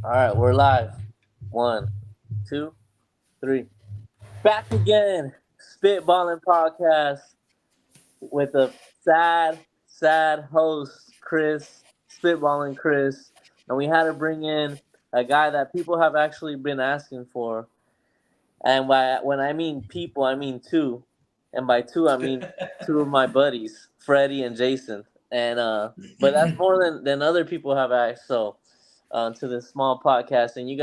All right, we're live. One, two, three. Back again. Spitballin Podcast with a sad host, Chris. Spitballin Chris. And we had to bring in a guy that people have actually been asking for. And when I mean people, I mean two. And by two, I mean two of my buddies, Freddie and Jason. And but that's more than other people have asked. So to this small podcast, and you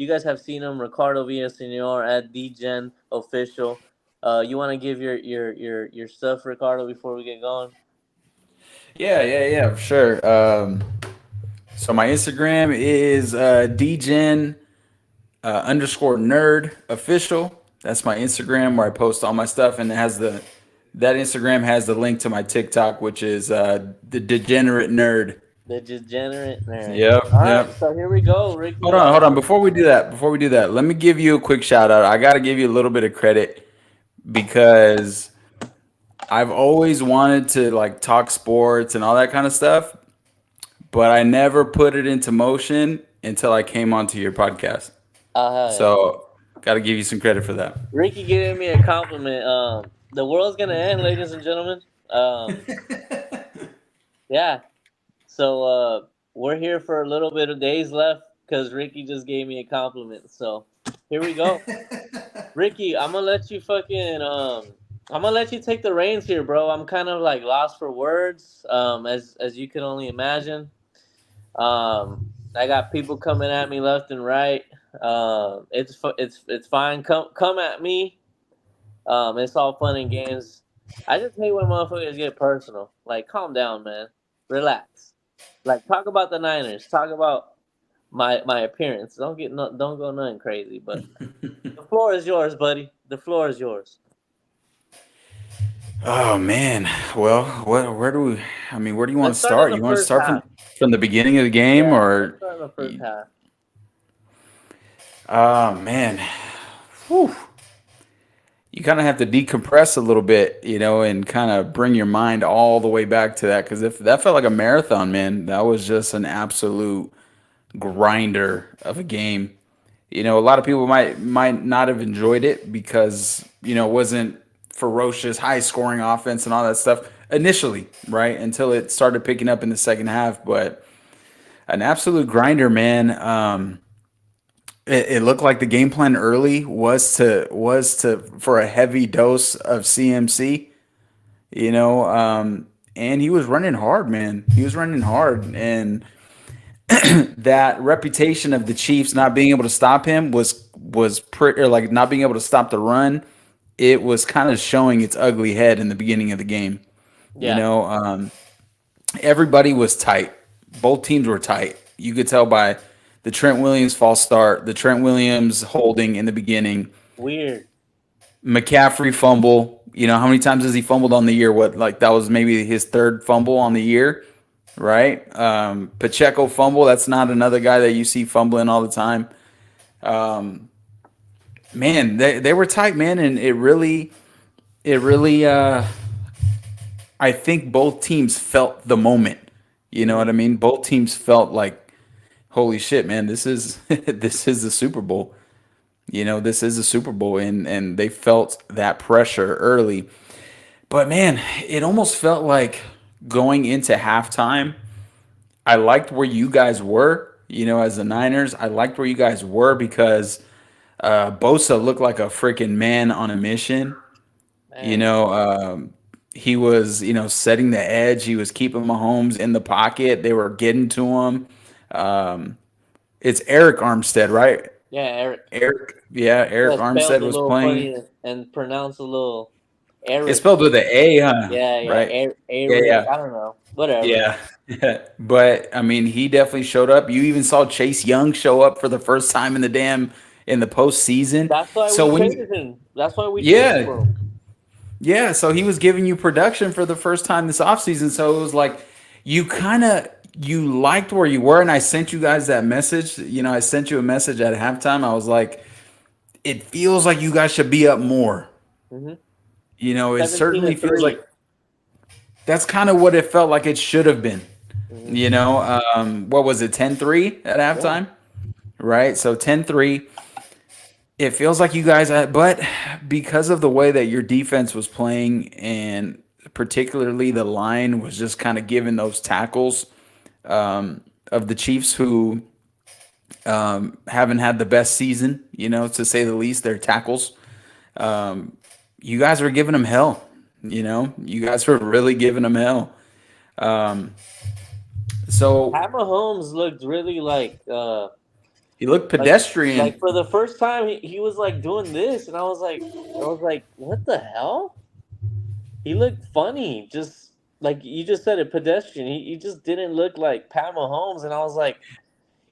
guys have seen him, Ricardo Villasenor at DGen Official. You want to give your stuff, Ricardo, before we get going? Yeah, for sure. So my Instagram is dgen underscore nerd official. That's my Instagram where I post all my stuff, and it has that Instagram has the link to my TikTok, which is the degenerate nerd. The degenerate nerd. Yep, All right, yep. so here we go, Ricky. Hold on. Before we do that, let me give you a quick shout out. I got to give you a little bit of credit because I've always wanted to like talk sports and all that kind of stuff, but I never put it into motion until I came onto your podcast. Hell yeah. So, got to give you some credit for that. Ricky giving me a compliment. The world's gonna end, ladies and gentlemen. Yeah. So we're here for a little bit of days left because Ricky just gave me a compliment. So here we go. Ricky, I'm gonna let you I'm gonna let you take the reins here, bro. I'm kind of like lost for words, as you can only imagine. I got people coming at me left and right. It's fine. Come at me. It's all fun and games. I just hate when motherfuckers get personal. Like, calm down, man. Relax. Like, talk about the Niners. Talk about my appearance. Don't go nothing crazy. But the floor is yours, buddy. The floor is yours. Oh man. Well, where do we? I mean, where do you want Let's to start in start? the You want to first start half. from the beginning of the game, Yeah, let's or? start in the first half. Oh man. Whew. You kind of have to decompress a little bit, and kind of bring your mind all the way back to that because if that felt like a marathon, man, that was just an absolute grinder of a game. A lot of people might not have enjoyed it because it wasn't ferocious, high scoring offense and all that stuff initially, right? Until it started picking up in the second half, but an absolute grinder, man. It looked like the game plan early was to for a heavy dose of CMC, and he was running hard, man. He was running hard, and that reputation of the Chiefs not being able to stop him was pretty, or like not being able to stop the run. It was kind of showing its ugly head in the beginning of the game. You Yeah, know, um, Everybody was tight. Both teams were tight. You could tell by the Trent Williams false start, the Trent Williams holding in the beginning, weird. McCaffrey fumble. How many times has he fumbled on the year? What, like that was maybe his third fumble on the year, right? Pacheco fumble. That's not another guy that you see fumbling all the time. Man, they were tight, man, and it really I think both teams felt the moment. You know Hmm. what I mean? Both teams felt like, holy shit, man, this is this is the Super Bowl. This is the Super Bowl, and they felt that pressure early. But man, it almost felt like going into halftime. I liked where you guys were. As the Niners, I liked where you guys were because Bosa looked like a freaking man on a mission. You Man, know, um, he was, setting the edge. He was keeping Mahomes in the pocket. They were getting to him. Um, it's Eric Armstead, right? yeah, Eric. Eric Yeah, spelled Armstead a was little playing. funny and pronounced a little It's Eric. spelled with an A, huh? Yeah, Right? Yeah, Eric. yeah, I don't know. Whatever. yeah. But I mean, he definitely showed up. You even saw Chase Young show up for the first time in the postseason. That's why we So when traded you, him. That's why we traded yeah, for him. yeah. So he was giving you production for the first time this offseason. So it was like you kind of you liked where you were, and I sent you guys that message. I sent you a message at halftime. I was like, it feels like you guys should be up more. Hmm. It 17 to certainly feels like three. that's kind of what it felt like it should have been. Mm-hmm. You know, what was it, 10-3 at Yeah. halftime? Right? So 10-3. It feels like you guys, but because of the way that your defense was playing, and particularly the line was just kind of giving those tackles of the Chiefs, who haven't had the best season, to say the least, their tackles. You guys were giving them hell. You guys were really giving them hell. Um, so Pat Mahomes looked really he looked like pedestrian. for the first time he was like doing this, and I was like, what the hell? He looked funny, just like you just said it, pedestrian. He just didn't look like Pat Mahomes, and I was like,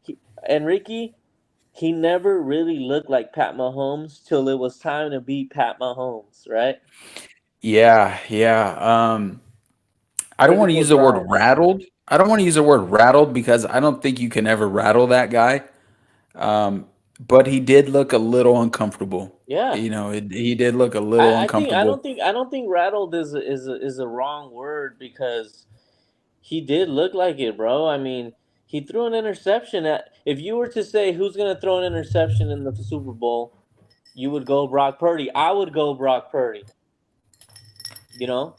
he, and Ricky, he never really looked like Pat Mahomes till it was time to beat Pat Mahomes, right? Yeah, yeah. I don't want to Critical use the word drives. rattled. I don't want to use the word rattled because I don't think you can ever rattle that guy. Um, but he did look a little uncomfortable. Yeah. He did look a little I think uncomfortable. I don't think rattled is a wrong word because he did look like it, bro. I mean, he threw an interception at. If you were to say who's gonna throw an interception in the Super Bowl, you would go Brock Purdy. I would go Brock Purdy. You know,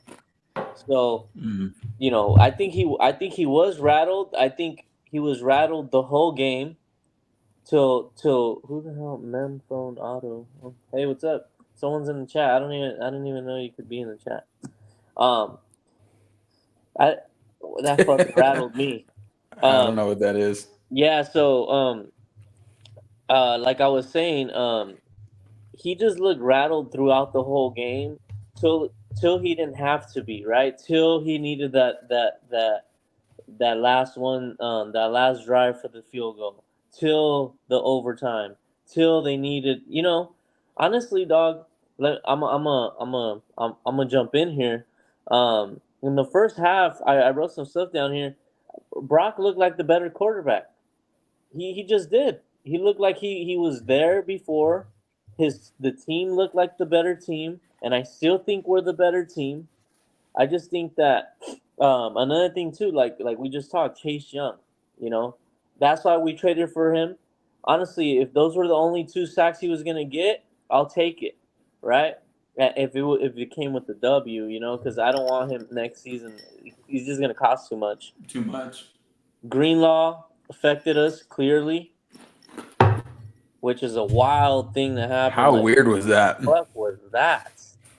so Mm. I think he was rattled. I think he was rattled the whole game till who the hell mem phone auto. Oh, hey, what's up? Someone's in the chat. I didn't even know you could be in the chat. Um, I that fucking rattled me. I don't Um, know what that is. yeah. So like I was saying, he just looked rattled throughout the whole game till he didn't have to be, right, till he needed that last one, that last drive for the field goal, till the overtime, till they needed, honestly, dog. I'm gonna jump in here. In the first half, I wrote some stuff down here. Brock looked like the better quarterback. He just did. He looked like he was there before. The team looked like the better team, and I still think we're the better team. I just think that another thing too, like we just talked, Chase Young. You know, that's why we traded for him. Honestly, if those were the only 2 sacks he was gonna get, I'll take it, right? If it came with the W, because I don't want him next season. He's just gonna cost too much. Too much. Greenlaw affected us clearly, which is a wild thing to happen. How Like, weird was that? what was that?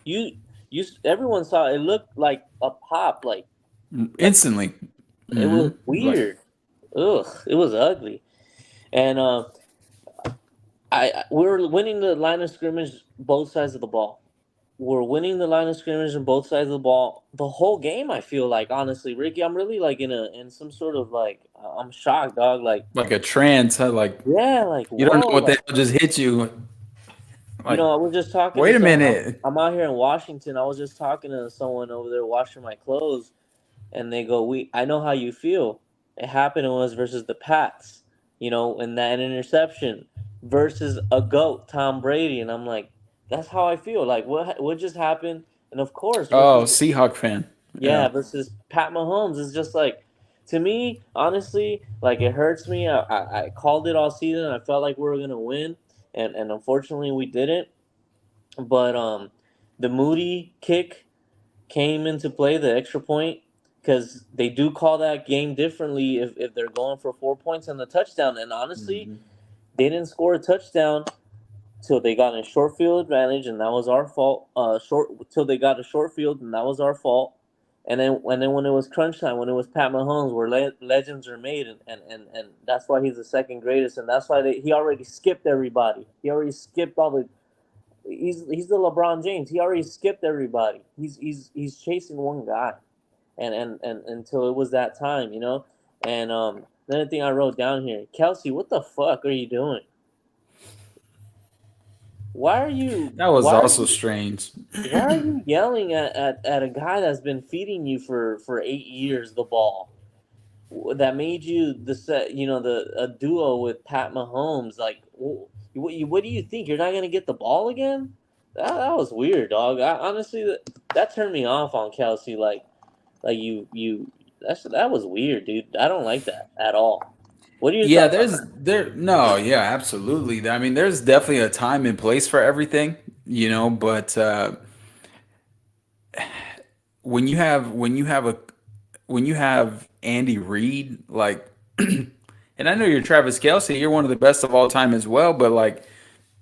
You, everyone saw it. It looked like a pop. Like Instantly. it was Like, weird. Ugh, it was ugly. And we're winning the line of scrimmage both sides of the ball. We're winning the line of scrimmage on both sides of the ball the whole game. I feel like, honestly, Ricky, I'm really like in some sort of like, I'm shocked, dog. Like, like a trance. Huh? Like, yeah, like, you don't know whoa, what the like, hell just hit you. Like, I was just talking to wait a someone. minute. I'm out here in Washington. I was just talking to someone over there washing my clothes, and they go, I know how you feel. It happened to us versus the Pats, and that interception versus a GOAT, Tom Brady. And I'm like, that's how I feel. Like, what just happened? And of course, Oh, versus, Seahawk fan. yeah, Yeah. versus Pat Mahomes is just like, to me, honestly, like, it hurts me. I called it all season. I felt like we were gonna win, and unfortunately we didn't. But the Moody kick came into play, the extra point, because they do call that game differently if they're going for 4 points and the touchdown. And honestly, Mm-hmm. they didn't score a touchdown till they got a short field advantage, and that was our fault. Till they got a short field, and that was our fault. And then when it was crunch time, when it was Pat Mahomes, where legends are made, and that's why he's the second greatest, and that's why he already skipped everybody. He already skipped all the. He's the LeBron James. He already skipped everybody. He's chasing one guy, and until it was that time, And another thing I wrote down here, Kelsey, what the fuck are you doing? Why are you That was why are also you strange. why are you yelling at a guy that's been feeding you for 8 years the ball? That made you the a duo with Pat Mahomes. Like, what do you think? You're not gonna get the ball again? That was weird, dog. Honestly, that turned me off on Kelsey. Like you. that was weird, dude. I don't like that at all. What are your Yeah, thoughts on there's that? there no, yeah, absolutely. I mean, there's definitely a time and place for everything, but when you have Andy Reid, like, and I know you're Travis Kelce, you're one of the best of all time as well, but like,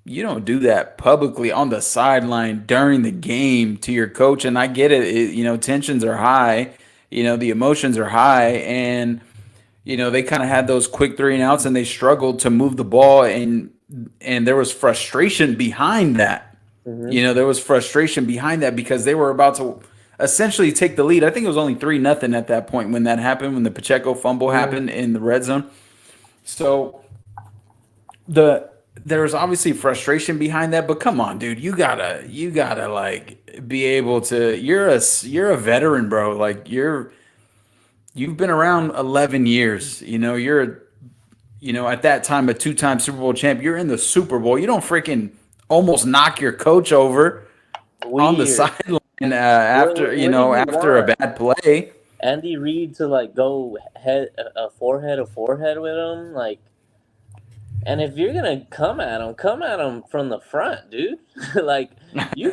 you don't do that publicly on the sideline during the game to your coach. And I get it, tensions are high, the emotions are high, and they kind of had those quick 3 and outs, and they struggled to move the ball, and there was frustration behind that. Mm-hmm. There was frustration behind that because they were about to essentially take the lead. I think it was only 3-0 at that point when that happened, when the Pacheco fumble Mm-hmm. happened in the red zone. So there was obviously frustration behind that, but come on, dude, you gotta like be able to. You're a veteran, bro. Like you've been around 11 years. You're at that time a two-time Super Bowl champ. You're in the Super Bowl. You don't freaking almost knock your coach over on the Weird. sideline after What did he after a want? bad play. Andy Reid to like go head a forehead to forehead with him, like. And if you're gonna come at him from the front, dude. Like you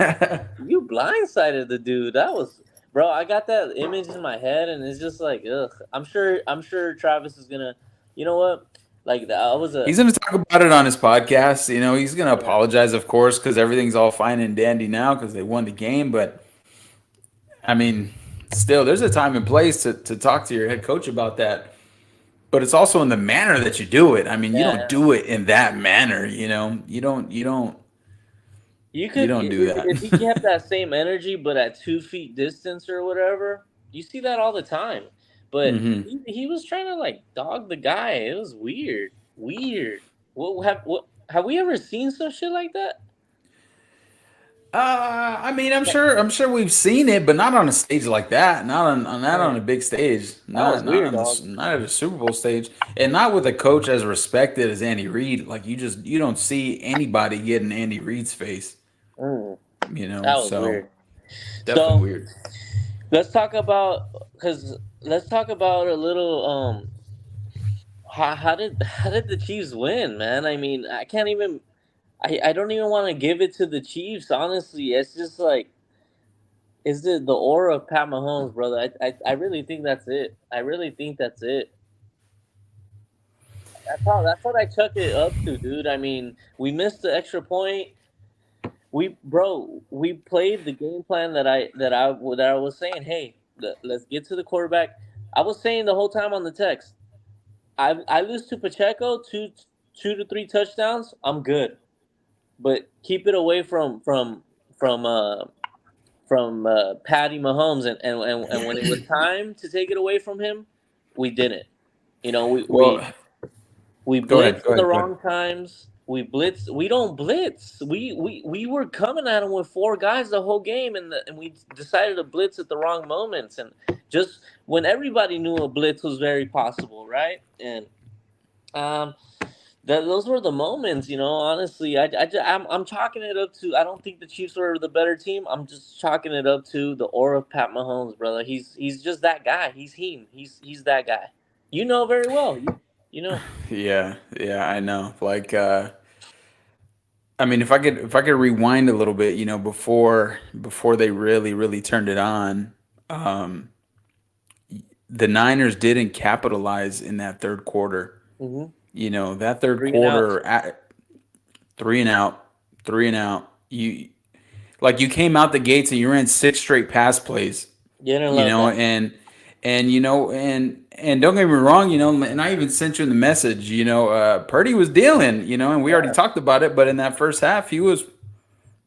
you blindsided the dude. That was, bro. I got that image in my head, and it's just like, ugh. I'm sure Travis is gonna. You know what? Like I was a. He's going to talk about it on his podcast. He's going to Yeah. apologize, of course, because everything's all fine and dandy now because they won the game. But I mean, still, there's a time and place to talk to your head coach about that. But it's also in the manner that you do it. I mean, you don't Yeah. do it in that manner. You You could don't do that. if he kept that same energy, but at 2 feet distance or whatever. You see that all the time. But hmm he was trying to like dog the guy. It was weird. Weird. What have we ever seen some shit like that? I mean, I'm sure we've seen it, but not on a stage like that. Not on Man, a big stage. that was Not weird, on dog. the not at a Super Bowl stage, and not with a coach as respected as Andy Reid. Like you don't see anybody get in Andy Reid's face. Mm, that was So weird. definitely So weird. let's talk about a little how did the Chiefs win, man? I mean, I don't even want to give it to the Chiefs. Honestly, it's just like is the aura of Pat Mahomes, brother. I really think that's it. I really think that's it. That's what I chuck it up to, dude. I mean, we missed the extra point. We played the game plan that I was saying. Hey, let's get to the quarterback. I was saying the whole time on the text. I lose to Pacheco 2 to 3 touchdowns. I'm good, but keep it away from Patty Mahomes, and when it was time to take it away from him, we didn't. You know, Well, we go ahead. blitz Go at the ahead. Go ahead. wrong times. We blitz. We don't blitz. We were coming at him with four guys the whole game, and we decided to blitz at the wrong moments, and just when everybody knew a blitz was very possible, right? And um, those were the moments, honestly, I'm chalking it up to. I don't think the Chiefs were the better team. I'm just chalking it up to the aura of Pat Mahomes, brother. He's just that guy. He's that guy. You know very well. You know. Yeah, yeah, I know. Like, I mean, if I could rewind a little bit, before they really turned it on, um, the Niners didn't capitalize in that third quarter. Mm-hmm. That third 3 and outs. quarter at 3 and out, 3 and out. You came out the gates and you ran 6 straight pass plays. You didn't You love know, that. and don't get me wrong. And I even sent you in the message. Purdy was dealing. And we already Yeah. talked about it. But in that first half, he was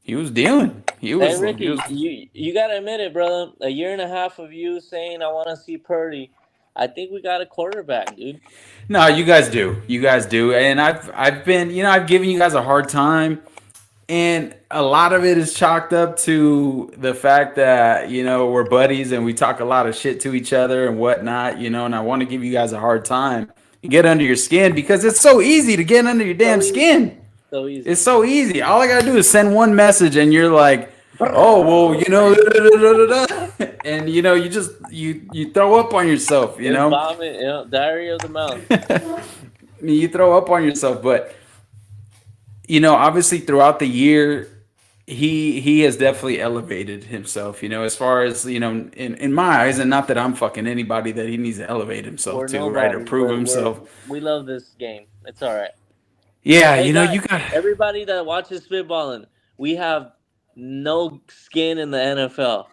dealing. He Hey was he was Ricky, you gotta admit it, brother. A year and a half of you saying I want to see Purdy. I think we got a quarterback, dude. No, you guys do. You guys do. And I've been, I've given you guys a hard time. And a lot of it is chalked up to the fact that, we're buddies and we talk a lot of shit to each other and whatnot, and I want to give you guys a hard time and get under your skin because it's so easy to get under your damn So easy, skin. so easy. It's so easy. All I got to do is send one message and you're like, oh well, and you throw up on yourself, It's vomit, diarrhea of the mouth. you throw up on yourself. But obviously throughout the year, he has definitely elevated himself. As far as in my eyes, and not that I'm fucking anybody that he needs to elevate himself We're to, right, or nobodies. prove himself. We love this game. It's all right. Yeah, Hey guys, you got. everybody that watches Spitballin, we have no skin in the NFL.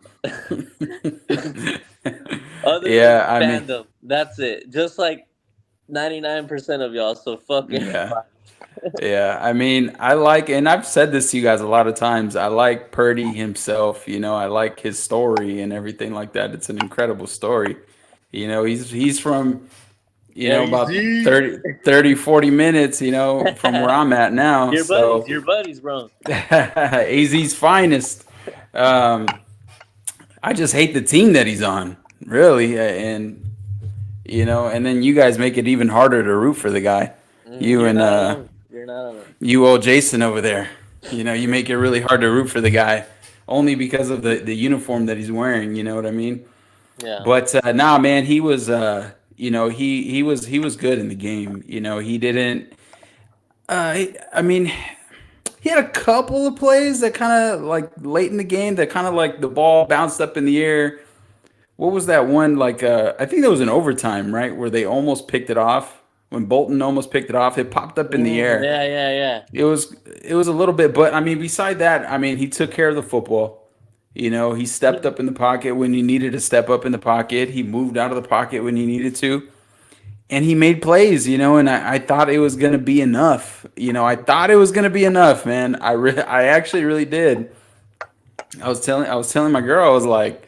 Other Yeah, than I mean, fandom. That's it. Just like 99% of y'all. So fuck yeah. everybody. Yeah, I mean, and I've said this to you guys a lot of times. I like Purdy himself. I like his story and everything like that. It's an incredible story. He's from, Yeah, you about see? 30, 40 minutes, from where I'm at now. So Your buddies, bro. AZ's finest. I just hate the team that he's on, really, and then you guys make it even harder to root for the guy. You You're and not alone. You're not alone. you old Jason over there. You make it really hard to root for the guy only because of the uniform that he's wearing. You know what I mean? Yeah. But nah, man, he was he was good in the game. He didn't. I mean, he had a couple of plays that kind of like late in the game that kind of like the ball bounced up in the air. What was that one? Like, I think that was an overtime, right? Where they almost picked it off. When Bolton almost picked it off, it popped up in the air. Yeah. It was a little bit, but I mean, beside that, I mean, he took care of the football. He stepped up in the pocket when he needed to step up in the pocket. He moved out of the pocket when he needed to, and he made plays. And I thought it was gonna be enough. I thought it was gonna be enough, man. I actually really did. I was telling my girl, I was like,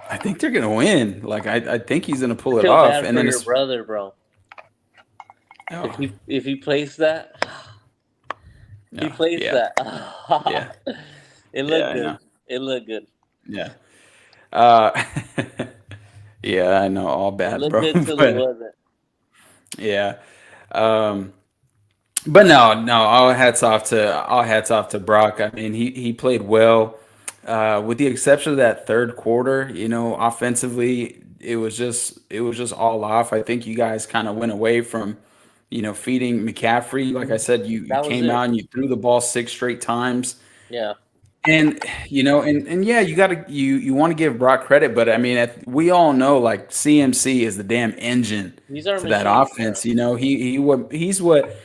I think they're gonna win. Like I think he's gonna pull I it feel off. bad And for then your brother, bro. oh, If he plays that, he no, plays yeah, that. yeah, It yeah, looked I good. know, It looked good. yeah, uh, yeah, I know, all It bad, looked bro. good till it But wasn't. yeah, um, but no, all hats off to Brock. I mean, he played well, with the exception of that third quarter. Offensively, it was just all off. I think you guys kind of went away from, feeding McCaffrey. Like I said, you That was came it. out and you threw the ball 6 straight times. Yeah. And and yeah, you want to give Brock credit, but I mean, we all know like CMC is the damn engine These are to that machines, bro. offense. He's what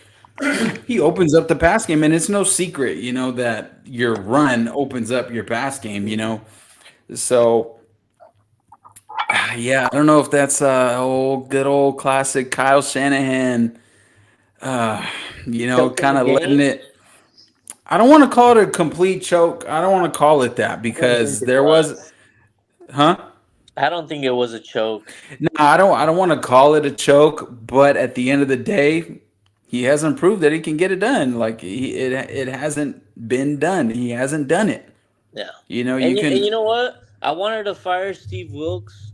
he opens up the pass game, and it's no secret, that your run opens up your pass game. So yeah, I don't know if that's old good old classic Kyle Shanahan, uh, Choking the kind of letting game? it. I don't want to call it a complete choke. I don't want to call it that I don't think because it there was, was. huh? I don't think it was a choke. No, I don't want to call it a choke, but at the end of the day, he hasn't proved that he can get it done. Like it hasn't been done. He hasn't done it. Yeah. You And you can. know what? I wanted to fire Steve Wilkes.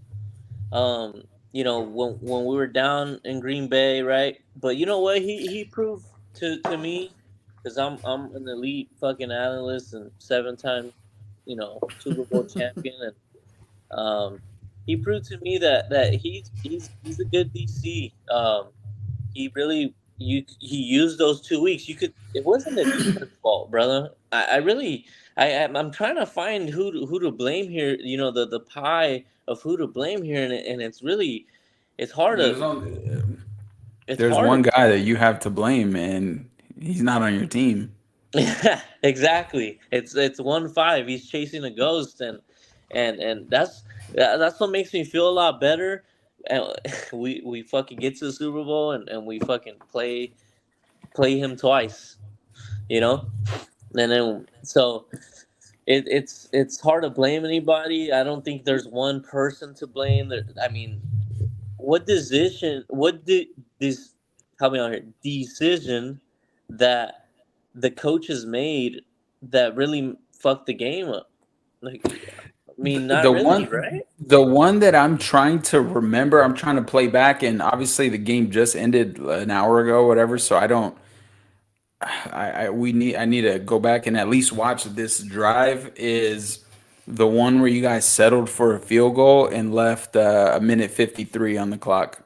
When we were down in Green Bay, right? But you know what? He proved to me, because I'm an elite fucking analyst and 7-time, Super Bowl champion, and he proved to me that he's a good DC. He really he used those 2 weeks. It wasn't the defense fault, brother. I really I'm trying to find who to blame here. The pie of who to blame here, and it's really it's hard There's to only, it's there's hard one to guy that you have to blame, and he's not on your team. exactly. It's 1-5. He's chasing a ghost, and that's what makes me feel a lot better. And we fucking get to the Super Bowl, and we fucking play him twice, you know. And then so it's hard to blame anybody. I don't think there's one person to blame. I mean, what decision? What did this? Help me out here. Decision that the coaches made that really fucked the game up. Like, I mean, not The really, one, right? the one that I'm trying to remember, I'm trying to play back, and obviously the game just ended an hour ago, whatever. So I need to go back and at least watch this drive. Is the one where you guys settled for a field goal and left a minute 53 on the clock?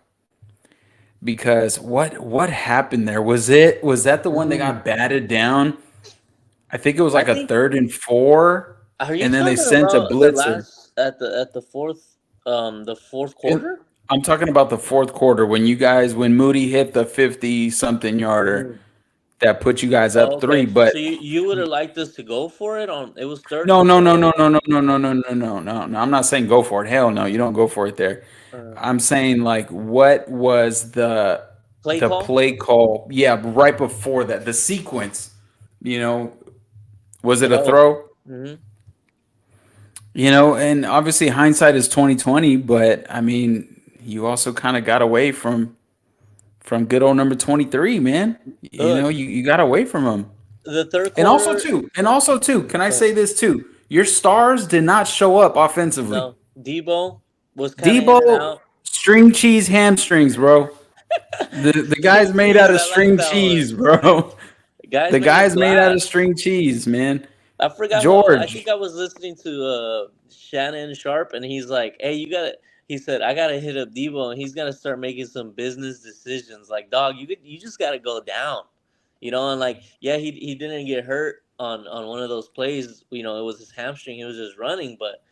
Because what happened there? Was that the one that Mm. got batted down? I think it was I like a think. 3rd and 4, Are you and then they talking sent a about the blitzer. last at the fourth And quarter? I'm talking about the 4th quarter when when Moody hit the 50 something yarder Mm. that put you guys Oh, up okay. three. But So you would have liked us to go for it on? It was third no, and no, no, no, four. no, no, no, no, no, no, no, no. I'm not saying go for it. Hell no, you don't go for it there. Uh, I'm saying like what was Play the call. play call? Yeah, right before that, the sequence. You know, was it a Oh. throw? Hmm. And obviously hindsight is 2020, but I mean, you also kind of got away from good old number 23, man. Uh, You got away from him. the third And also quarter. too, and also too, can I say this too? Your stars did not show up offensively. No, Debo was kind of in and Debo, out. string cheese hamstrings, bro. The guy's String made out cheese. of I like string that one. cheese, bro. Guys The made of guy's made out of glass. string cheese, man. I forgot who. I think George. I was listening to Shannon Sharp, and he's like, "Hey, you got to." He said, "I gotta hit up Debo, and he's gotta start making some business decisions. Like, dog, you just gotta go down, And like, yeah, he didn't get hurt on one of those plays. It was his hamstring. He was just running, but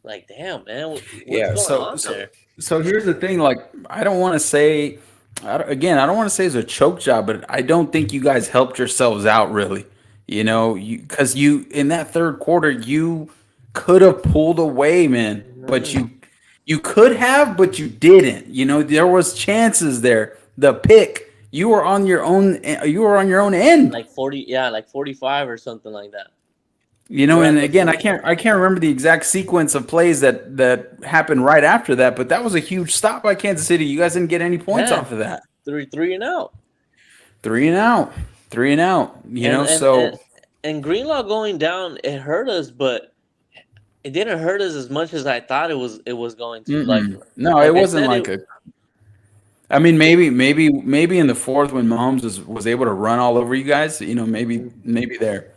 like, damn, man, what's Yeah, going so on so there? so here's the thing. Like, I don't want to say, I don't want to say it's a choke job, but I don't think you guys helped yourselves out really. Because you in that 3rd quarter, you could have pulled away, man, but Mhm. you could have, but you didn't. There was chances there. The pick, you were on your own. You were on your own end. Like 40, yeah, like 45 or something like that. You were And at the again, 40. I can't remember the exact sequence of plays that happened right after that, but that was a huge stop by Kansas City. You guys didn't get any points Yeah, off of that. three and out. 3 and out. 3 and out. And and So and and Greenlaw going down, it hurt us, but it didn't hurt us as much as I thought it was going to. Like no, it like I wasn't said, like a. I mean, maybe in the fourth when Mahomes was able to run all over you guys, maybe there.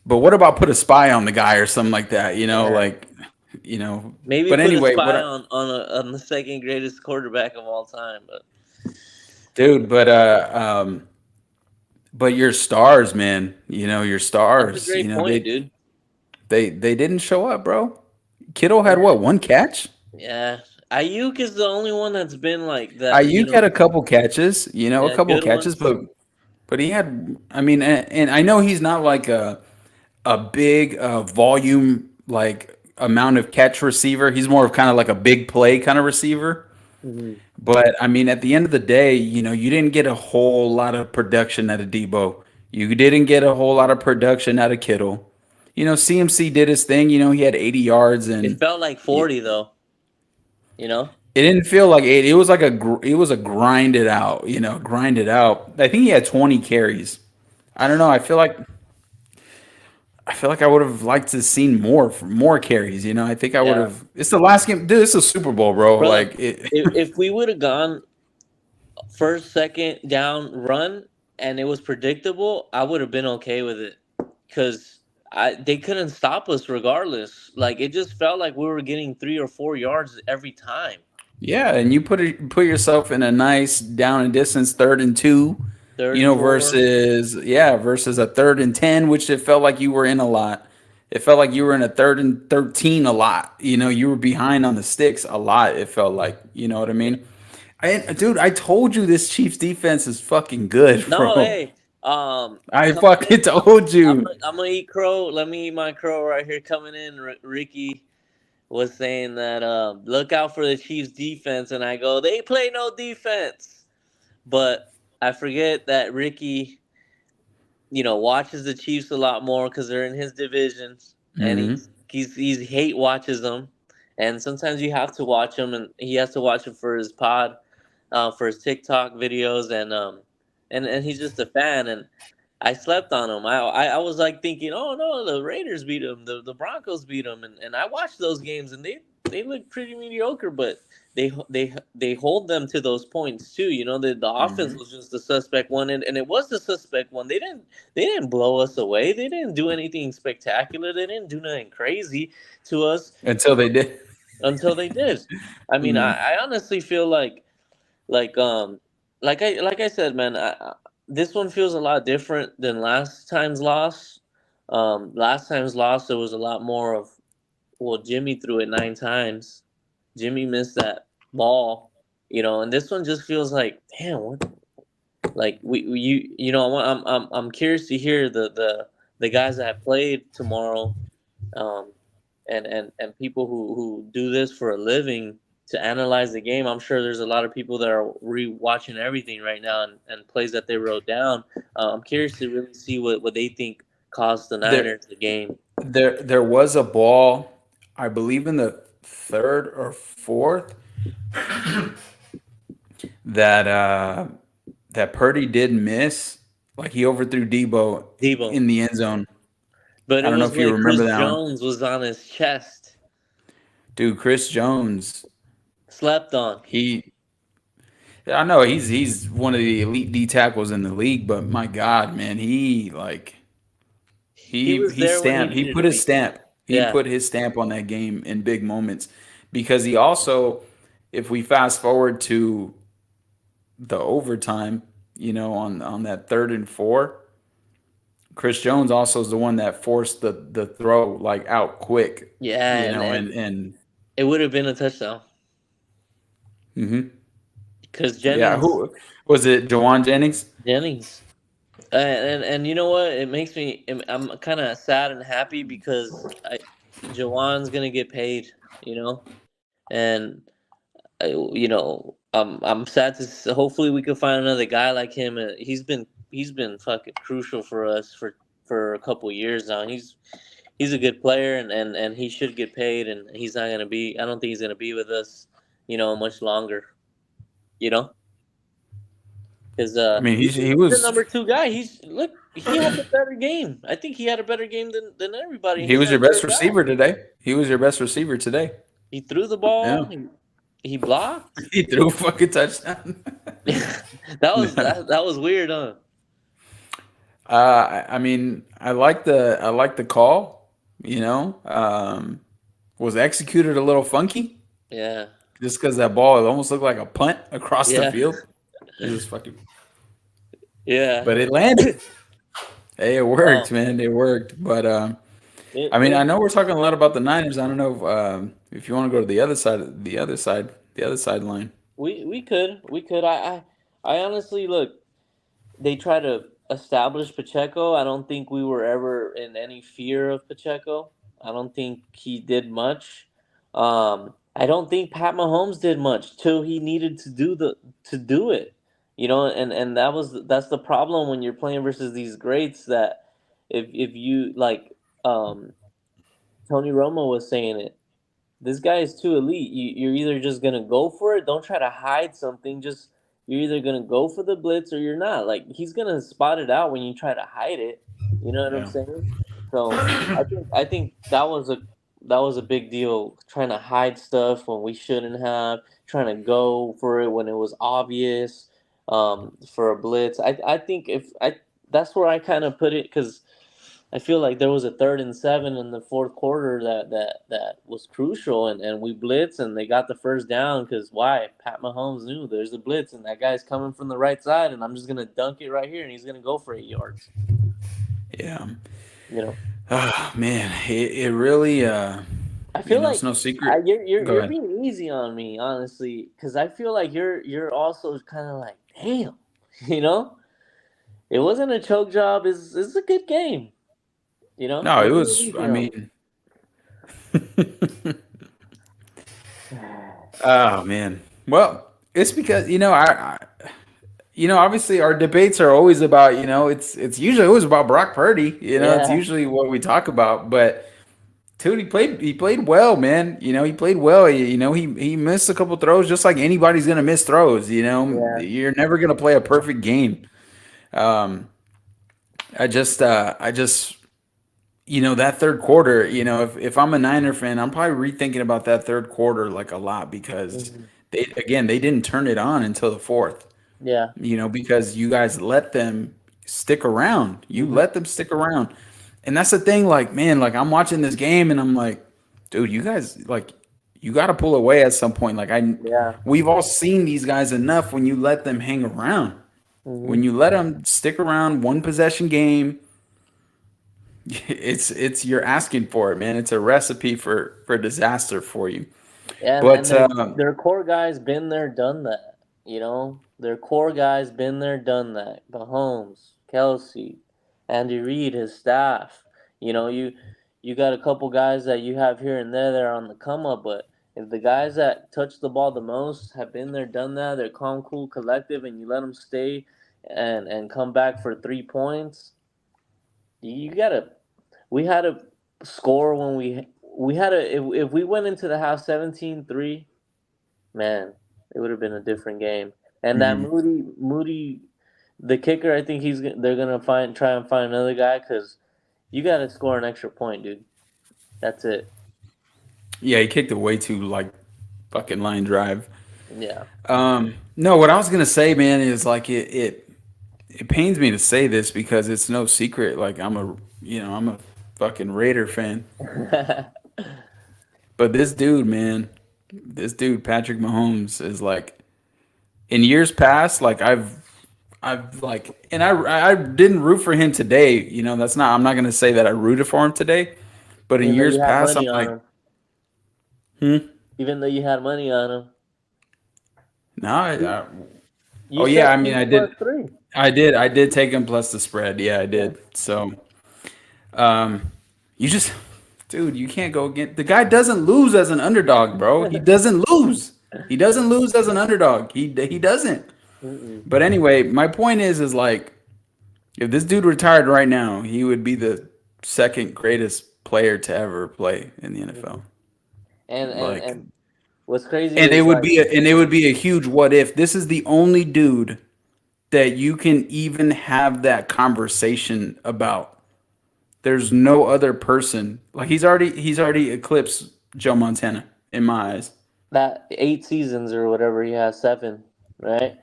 But what about put a spy on the guy or something like that? yeah, You know. maybe But put a anyway, spy on the second greatest quarterback of all time. But dude, but your stars, man. Your that's a stars. great point, dude. They didn't show up, bro. Kittle had Yeah, what, one catch? yeah. Ayuk is the only one that's been like that. Ayuk had a couple catches, a Yeah, couple good catches, ones. but he had. I mean, and I know he's not like a big volume like amount of catch receiver. He's more of kind of like a big play kind of receiver. Mhm. But I mean, at the end of the day, you didn't get a whole lot of production out of Debo. You didn't get a whole lot of production out of Kittle. CMC did his thing. He had 80 yards, It and felt like it 40 though. You know. didn't feel like 80. It was like it was a grinded out. Grinded out. I think he had 20 carries. I don't know. I feel like I would have liked to seen more carries. I think I would Yeah, have. It's the last game, dude. It's a Super Bowl, bro. brother. Like it. If we would have gone first, second down run, and it was predictable, I would have been okay with it because they couldn't stop us regardless. Like it just felt like we were getting 3 or 4 yards every time. Yeah, and you put yourself in a nice down and distance 3rd and 2, Third and four. versus a 3rd and 10, which it felt like you were in a lot. It felt like you were in a 3rd and 13 a lot. You were behind on the sticks a lot. It felt like, you know what I Yeah. mean? Dude, I told you this Chiefs defense is fucking good, No, bro. hey, I coming in. fucking told you. I'm gonna eat crow. Let me eat my crow right here. Coming in, Ricky was saying that look out for the Chiefs defense, and I go, they play no defense. But I forget that Ricky, watches the Chiefs a lot more because they're in his division, and Hmm. he's hate watches them, and sometimes you have to watch them, and he has to watch them for his pod, for his TikTok videos, and he's just a fan, and I slept on him. I was like thinking, oh no, the Raiders beat him, the Broncos beat him, and I watched those games, and they look pretty mediocre, but they hold them to those points too. You know, the offense was just the suspect one, and it was the suspect one. They didn't blow us away. They didn't do anything spectacular. They didn't do nothing crazy to us until they did. until they did. I mean, I honestly feel like like I said, man, this one feels a lot different than last time's loss. Last time's loss, there was a lot more of, well, Jimmy threw it 9 times. Jimmy missed that ball, you know, and this one just feels like, damn, what? Like you know, I'm curious to hear the guys that played tomorrow, and people who do this for a living to analyze the game. I'm sure there's a lot of people that are re-watching everything right now and plays that they wrote down. I'm curious to really see what they think cost the Niners the game. There was a ball, I believe in the third or fourth, that Purdy did miss. Like he overthrew Debo in the end zone. But I don't know if you remember Chris that Jones was on his chest. Dude, Chris Jones slept on. I know he's one of the elite D tackles in the league, but my God, man, he stamped. He put his stamp. He put his stamp on that game in big moments, because he also, if we fast forward to the overtime, you know, on that 3rd and 4, Chris Jones also is the one that forced the throw like out quick. Yeah, you know, and it would have been a touchdown. Because Jennings. Yeah, who was it? Jawan Jennings. And you know what? It makes me. I'm kind of sad and happy because Jawan's gonna get paid. You know, and you know, I'm sad to. Hopefully, we can find another guy like him. He's been fucking crucial for us for a couple years now. He's a good player, and he should get paid. And he's not gonna be. I don't think he's gonna be with us, you know, much longer. You know. Because I mean, he was the number 2 guy. He had a better game. I think he had a better game than everybody. He was your best receiver today. He was your best receiver today. He threw the ball. Yeah. He blocked. He threw a fucking touchdown. that was weird, huh? I mean, I like the call. You know, was executed a little funky. Yeah. Just because that ball, it almost looked like a punt across the field. It was fucking. Yeah. But it landed. Hey, it worked, man. It worked. But I mean, I know we're talking a lot about the Niners. I don't know if you want to go to the other sideline. We could. I honestly, look. They try to establish Pacheco. I don't think we were ever in any fear of Pacheco. I don't think he did much. I don't think Pat Mahomes did much till he needed to do it. You know, and that's the problem when you're playing versus these greats, that if you like Tony Romo was saying it, this guy is too elite. You're either just gonna go for it, don't try to hide something, just you're either gonna go for the blitz or you're not. Like, he's gonna spot it out when you try to hide it. You know what I'm saying? So I think that was a big deal, trying to hide stuff when we shouldn't have, trying to go for it when it was obvious. For a blitz, I think that's where I kind of put it, because I feel like there was a 3rd and 7 in the 4th quarter that was crucial, and we blitzed and they got the first down because why? Pat Mahomes knew there's a blitz and that guy's coming from the right side and I'm just gonna dunk it right here and he's gonna go for 8 yards. Yeah, you know. Oh man, it really. I feel like it's no secret. You're being easy on me, honestly, because I feel like you're also kind of like, damn, you know, it wasn't a choke job. It's a good game, you know. No, it was. I mean, oh man. Well, it's because obviously our debates are always about, it's usually always about Brock Purdy. It's usually what we talk about, but. Dude, he played well, man. He played well. He missed a couple throws, just like anybody's gonna miss throws. You're never gonna play a perfect game. I just that 3rd quarter. If I'm a Niner fan, I'm probably rethinking about that 3rd quarter like a lot, because they didn't turn it on until the fourth. Yeah. Because you guys let them stick around. You Hmm. let them stick around. And that's the thing, like, man, like I'm watching this game and I'm like, dude, you guys like you gotta pull away at some point. Yeah. We've all seen these guys enough when you let them hang around. Hmm. When you let them stick around one possession game, it's you're asking for it, man. It's a recipe for disaster for you. And But their core guys been there, done that. Their core guys been there, done that. Mahomes, Kelsey, Andy Reid, his staff. You got a couple guys that you have here and there that are on the come up, but if the guys that touch the ball the most have been there, done that, they're calm, cool, collective, and you let them stay and come back for 3 points, you gotta. We had a score when we had a if we went into the half 17-3, man, it would have been a different game. And that mhm. Moody, the kicker, I think they're gonna try and find another guy because you got to score an extra point, dude. That's it. Yeah, he kicked it way too like fucking line drive. Yeah. No, what I was gonna say, man, is like it pains me to say this because it's no secret. Like I'm a fucking Raider fan. But this dude, man, this dude, Patrick Mahomes, is like in years past, like I've like, and I didn't root for him today. That's not. I'm not gonna say that I rooted for him today. But in Even though years you had past, I'm money on like, him. hmm, Even though you had money on him. no. You Oh yeah, said I mean, Chiefs plus 3. I did take him plus the spread. Yeah, I Yeah. did. So, um, you just, dude, you can't go against the guy. Doesn't lose as an underdog, bro. He doesn't lose. He doesn't lose as an underdog. He doesn't. Mm-mm. But anyway, my point is like if this dude retired right now, he would be the second greatest player to ever play in the Mm-hmm. NFL. And, and Like, and what's crazy and is like it would be a huge what if. This is the only dude that you can even have that conversation about. There's no other person. Like he's already eclipsed Joe Montana in my eyes. that 8 seasons or whatever he has, 7, right?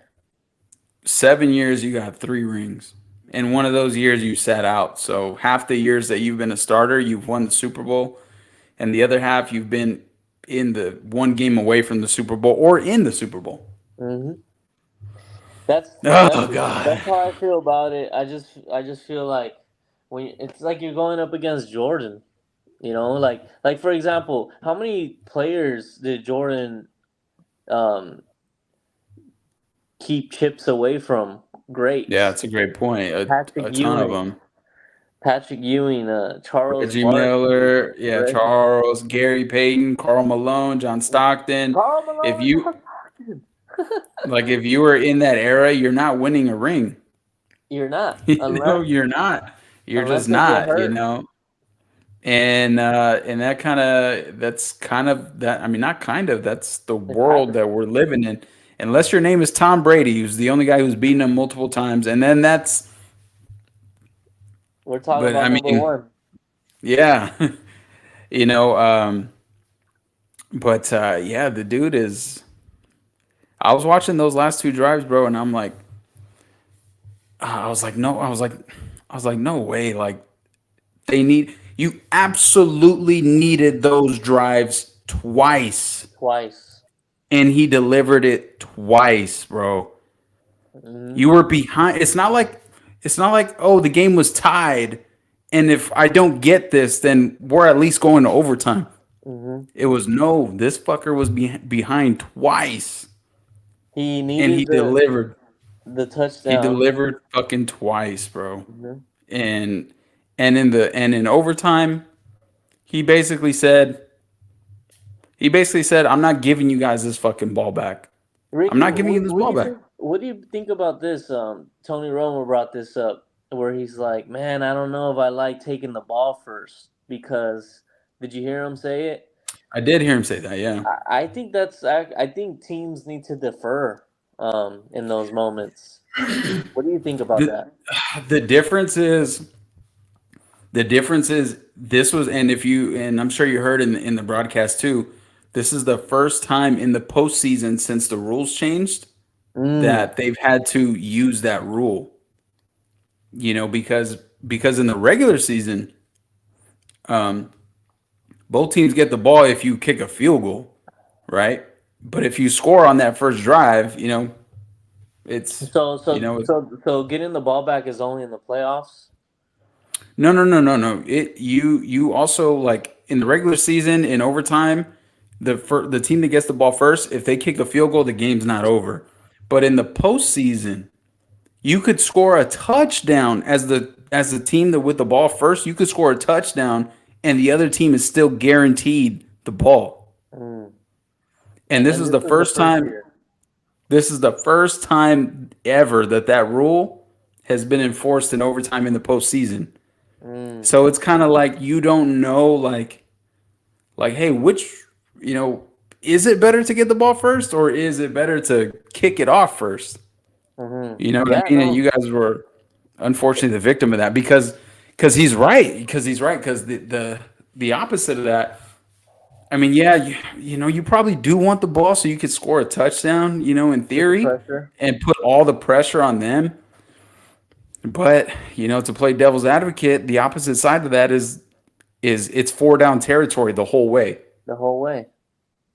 7 years, you got 3 rings. In one of those years, you sat out. So half the years that you've been a starter, you've won the Super Bowl, and the other half, you've been in the one game away from the Super Bowl or in the Super Bowl. Hmm. That's Oh God. that's how I feel about it. I just feel like it's like you're going up against Jordan. Like for example, how many players did Jordan um, keep chips away from? Yeah, Greats. that's a great point. Patrick A ton of Ewing, them. Charles Reggie Barkley, Miller, yeah, Reggie, Charles, Gary Payton, Karl Malone, John Stockton. Karl If Malone, you John Stockton. if you were in that era, you're not winning a ring. You're not You're not. You're just unless they get hurt. And that's kind of that. I mean, not kind of. That's the It's world happening. that we're living in. Unless your name is Tom Brady, who's the only guy who's beaten him multiple times, and then that's. We're talking But I about number mean, one. yeah, you know. But yeah, the dude is. I was watching those last two drives, bro, and I'm like, I was like, no, I was like, no way, like you absolutely needed those drives twice, Twice. and he delivered it twice, bro. Hmm. You were behind. It's not like oh the game was tied, and if I don't get this, then we're at least going to overtime. Hmm. It was no, this fucker was behind twice, He and needed he the delivered. the He touchdown. delivered fucking twice, bro. Hmm. And in overtime, he basically said I'm not giving you guys this fucking ball back. I'm Ricky, not giving you this what do ball you back. think? What do you think about this? Tony Romo brought this up, where he's like, "Man, I don't know if I like taking the ball first because." Did you hear him say it? I did hear him say that, yeah. I think I think teams need to defer in those moments. What do you think about The that? the difference is this was and if you and I'm sure you heard in the broadcast too, this is the first time in the postseason since the rules changed Mm. that they've had to use that rule. Because in the regular season, um, both teams get the ball if you kick a field goal, right? But if you score on that first drive, it's So you so know so so getting the ball back is only in the playoffs. no, no, no, no, no. You also, like, in the regular season in overtime, the team that gets the ball first, if they kick a field goal, the game's not over. But in the postseason, you could score a touchdown as the team that with the ball first. You could score a touchdown, and the other team is still guaranteed the ball. Mm. And this And is this the is the first first time. year. This is the first time ever that rule has been enforced in overtime in the postseason. Mm. So it's kind of like you don't know, like, hey, which, is it better to get the ball first or is it better to kick it off first? Mm-hmm. You know what I Yeah, mean? And no. you guys were unfortunately the victim of that because he's right. Because the opposite of that. I mean, yeah, you probably do want the ball so you could score a touchdown, in Put the theory, pressure. and put all the pressure on them. But, to play devil's advocate, the opposite side of that is it's four down territory the whole way. The whole way.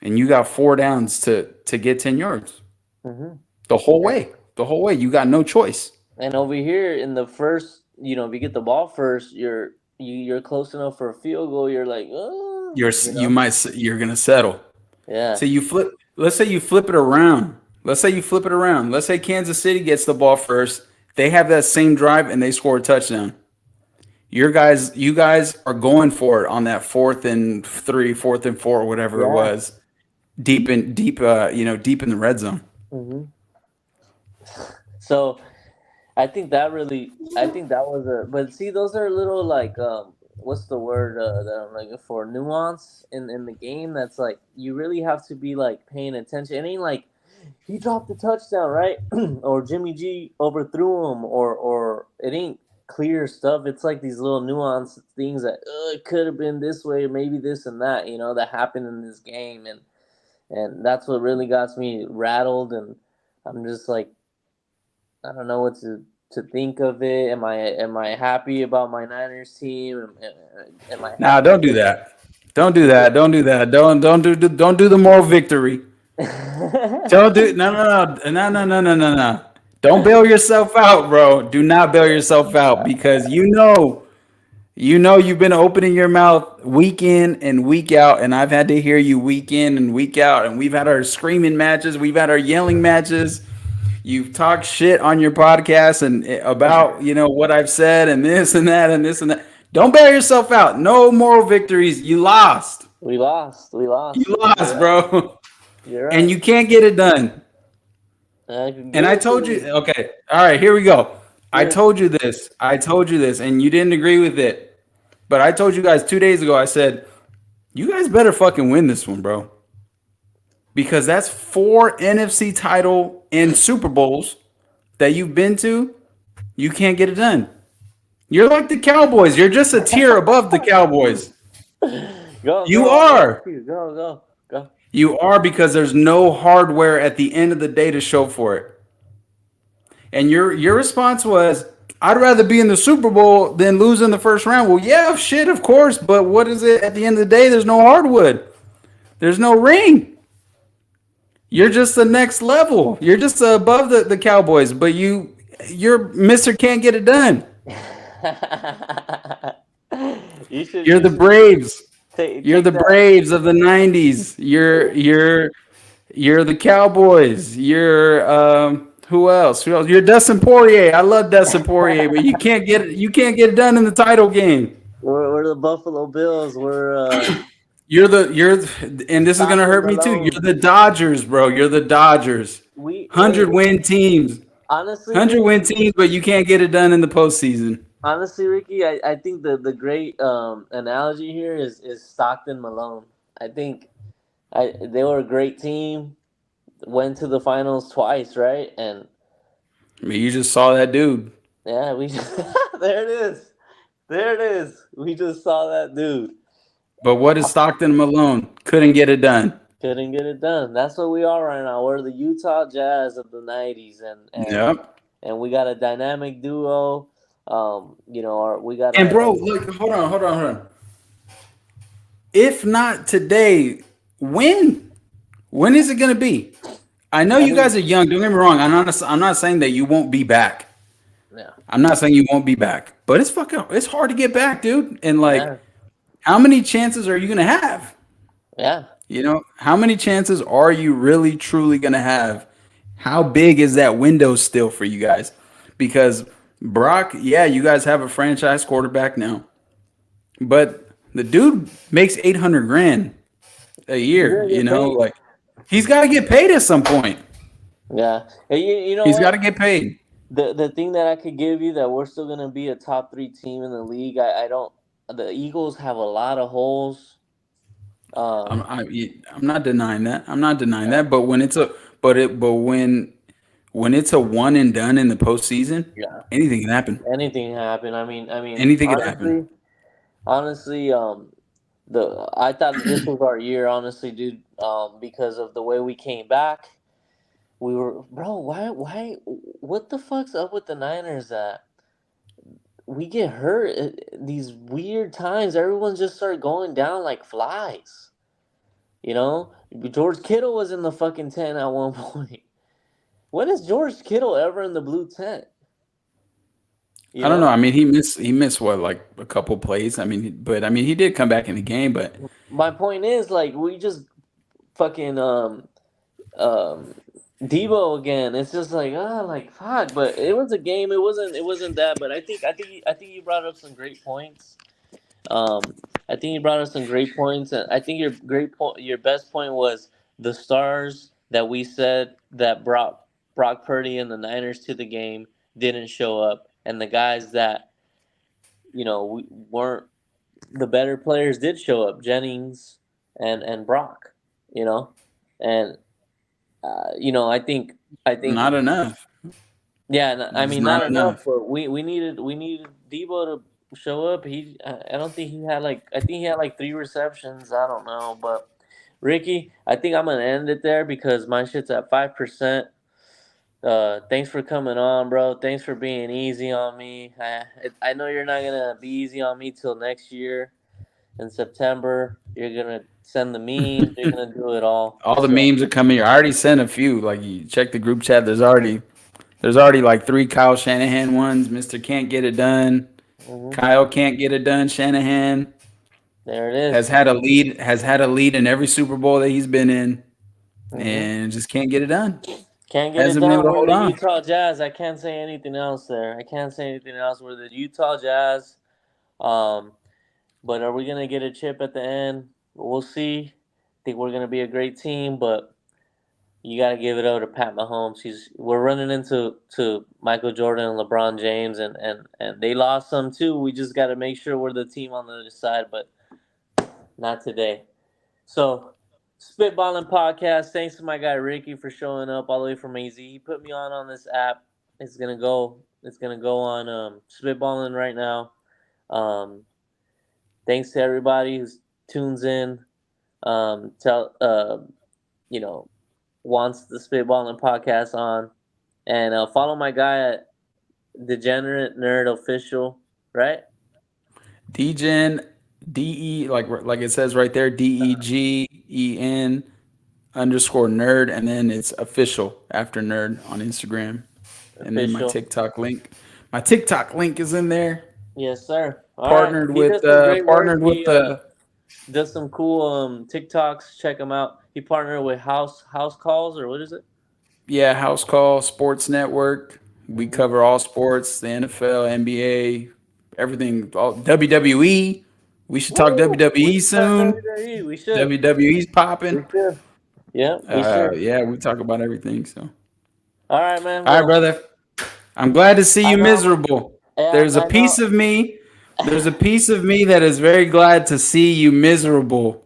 And you got four downs to get 10 yards. Mm-hmm. The whole way. The whole way. You got no choice. And over here in the first, if you get the ball first, you're close enough for a field goal. You're like, oh, You're gonna settle. yeah, So let's say you flip it around. Let's say Kansas City gets the ball first. They have that same drive and they score a touchdown. You guys are going for it on that 4th and 3, 4th and 4, whatever it yeah. was, deep in the red zone. Mm-hmm. So I think that was but see, those are little like, what's the word that I'm looking for? Nuance in the game. That's like you really have to be like paying attention. It ain't like he dropped the touchdown, right? Or Jimmy G overthrew him, or it ain't clear stuff. It's like these little nuanced things that it could have been this way, maybe this and that, that happened in this game, and that's what really got me rattled. And I'm just like, I don't know what to think of it. Am I happy about my Niners team? Am I Nah, happy? don't do that. Don't do that. Don't do that. Don't do the moral victory. Don't do no. Don't bail yourself out, bro. Do not bail yourself out because you've been opening your mouth week in and week out, and I've had to hear you week in and week out, and we've had our screaming matches, we've had our yelling matches. You've talked shit on your podcast and about what I've said and this and that and this and that. Don't bail yourself out. No moral victories. You lost. We lost. You You're lost, right. bro. You're right. And you can't get it done. I can And give I it to told you, you. okay, all right, here we go. I Here. told you this, and you didn't agree with it. But I told you guys 2 days ago, I said, you guys better fucking win this one, bro. Because that's 4 NFC title and Super Bowls that you've been to. You can't get it done. You're like the Cowboys. You're just a tier above the Cowboys. Go. You I'll are. go with you. Go. You are, because there's no hardware at the end of the day to show for it. And your response was, I'd rather be in the Super Bowl than lose in the first round. Well, yeah, shit, of course. But what is it at the end of the day? There's no hardwood. There's no ring. You're just the next level. You're just above the Cowboys. But you're Mr. Can't Get It Done. You're the Braves. You're the Braves of the 90s. You're the Cowboys. You're who else? You're Dustin Poirier. I love Dustin Poirier, but you can't get it done in the title game. We're the Buffalo Bills. And this is gonna hurt me too. You're the Dodgers, bro. You're the Dodgers. 100-win teams. Honestly, 100-win teams, but you can't get it done in the postseason. Honestly, Ricky, I think the great analogy here is Stockton Malone. I think they were a great team, went to the finals twice, right? And I mean, you just saw that dude. yeah, there it is. We just saw that dude. But what is Stockton Malone? Couldn't get it done. Couldn't get it done. That's what we are right now. We're the Utah Jazz of the '90s, Yep. and we got a dynamic duo. We got And our bro, look, hold on. If not today, when? When is it gonna be? I know I you mean, guys are young. Don't get me wrong. I'm not saying that you won't be back. yeah, I'm not saying you won't be back. But it's hard to get back, dude. And like, yeah, how many chances are you gonna have? yeah. You know, how many chances are you really truly gonna have? How big is that window still for you guys? Because Brock, yeah, you guys have a franchise quarterback now, but the dude makes 800 grand a You're year. gonna You get know, paid. like he's got to get paid at some point. Yeah. And you know He's got to what? get paid. The thing that I could give you that we're still gonna be a top three team in the league. I don't. The Eagles have a lot of holes. I'm Um. I, I'm not denying that. I'm not denying that. But when it's a but when it's a one and done in the postseason, Yeah. anything can happen. Anything happen. Anything can happen. Honestly, I thought that this was our year, honestly, dude. Because of the way we came back, we were, bro. What the fuck's up with the Niners? That we get hurt at these weird times. Everyone just started going down like flies. You know, George Kittle was in the fucking tent at one point. When is George Kittle ever in the blue tent? You I don't know. know. I mean, he missed what, like a couple plays. I mean, but I mean, he did come back in the game. But My point is, like, we just fucking um Debo again. It's just like like fuck. But it was a game. It wasn't that. But I think you brought up some great points. Um, I think you brought up some great points, and I think your best point was the stars that we said that brought Brock Purdy and the Niners to the game didn't show up, and the guys that we weren't the better players did show up. Jennings and Brock, you know, and I think not enough. yeah. I It's mean, not not enough, enough. but we needed Debo to show up. I don't think he had like I think he had like 3 receptions. I don't know, but Ricky, I think I'm gonna end it there because my shit's at 5%. Thanks for coming on, bro. Thanks for being easy on me. I know you're not gonna be easy on me till next year in September. You're gonna send the memes. You're gonna do it all. All the So. memes are coming. I already sent a few. Like you check the group chat. There's already like 3 Kyle Shanahan ones. Mister can't get it done. Mhm. Kyle can't get it done. Shanahan There it has is. had a lead. Has had a lead in every Super Bowl that he's been in, Mm-hmm. and just can't get it done. Can't get it Hasn't been able done. to We're hold the on. Utah Jazz. I can't say anything else there. I can't say anything else. We're the Utah Jazz. Um, but are we gonna get a chip at the end? We'll see. Think we're gonna be a great team, but you gotta give it over to Pat Mahomes. We're running into Michael Jordan and LeBron James, and they lost some too. We just gotta make sure we're the team on the other side, but not today. So, Spitballin Podcast. Thanks to my guy Ricky for showing up all the way from AZ. He put me on this app. It's gonna go. It's gonna go on Spitballin right now. Um, thanks to everybody who tunes in. Tell you know wants the Spitballin Podcast on, and follow my guy at Degenerate Nerd Official. Right? Degen, DE, like it says right there, DEGEN underscore nerd, and then it's official after nerd on Instagram, and then my Official. TikTok link. My TikTok link is in there. Yes, sir. All right. Partnered He with does some great work. partnered with He the does some cool TikToks. Check him out. He partnered with House Calls, or what is it? yeah House Call Sports Network. We Mm-hmm. cover all sports, the NFL, NBA, everything, all WWE. We should talk Woo! We WWE should talk soon. WWE. We should. WWE's We popping. should. Yeah, we should. Yeah, we talk about everything. So, All right, man. all right, Well, brother. I'm glad to see I you know. miserable. Yeah, There's a I know. piece of me. There's a piece of me that is very glad to see you miserable.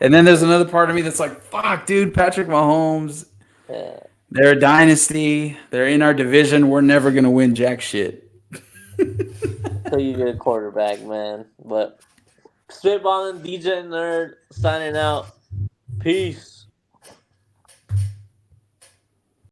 And then there's another part of me that's like, fuck, dude, Patrick Mahomes. Yeah. They're a dynasty. They're in our division. We're never gonna win jack shit. Till you get a quarterback, man. But Spitballing DJ Nerd signing out. Peace.